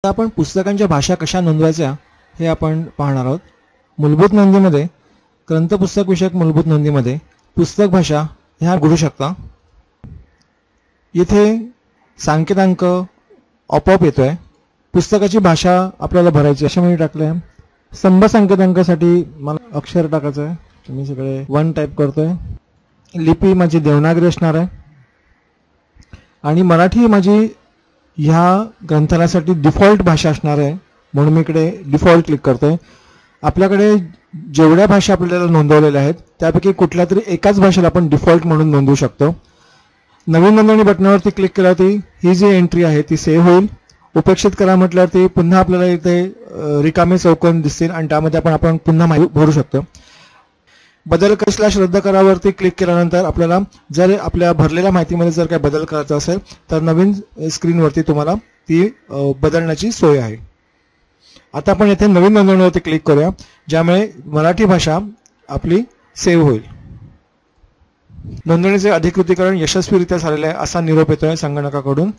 आता आपण पुस्तकांच्या भाषा कशा नोंदवायच्या हे आपण पाहणार आहोत। मूलभूत नोंदीमध्ये ग्रंथपुस्तक विषयक मूलभूत नोंदीमध्ये पुस्तक भाषा ह्या निवडू शकता। येथे संकेतांक आपोआप येतोय। पुस्तकाची भाषा आपल्याला भरायची अशा मी टाकले। स्तंभ संकेतांकासाठी मला अक्षर टाकायचं आहे। मी सगळे 1 टाइप करतोय। लिपी माझी देवनागरी असणार आहे आणि मराठी माझी ह्या ग्रंथालयासाठी डिफॉल्ट भाषा असणार आहे, म्हणून मी इकडे डिफॉल्ट क्लिक करतोय। आपल्याकडे जेवढ्या भाषा आपल्याला नोंदवलेल्या आहेत त्यापैकी कुठल्या तरी एकाच भाषेला आपण डिफॉल्ट म्हणून नोंदवू शकतो। नवीन नोंदणी बटनावरती क्लिक केल्यावरती ही जी एंट्री आहे ती सेव्ह होईल। उपेक्षित करा म्हटल्यावरती पुन्हा आपल्याला इथे रिकामे चौकोन दिसतील आणि त्यामध्ये आपण पुन्हा माहिती भरू शकतो। बदल / रद्द करावरती क्लिक केल्यानंतर आपल्याला जर आपल्या भरलेल्या माहितीमध्ये जर काही बदल करायचा असेल तर नवीन स्क्रीनवरती तुम्हाला ती बदलण्याची सोय आहे। आता आपण येथे नवीन नोंदणीवरती क्लिक करूया, ज्यामुळे मराठी भाषा आपली सेव्ह होईल। नोंदणीचे अधिकृतीकरण यशस्वीरित्या झालेले आहे असा निरोप येतोय संगणकाकडून।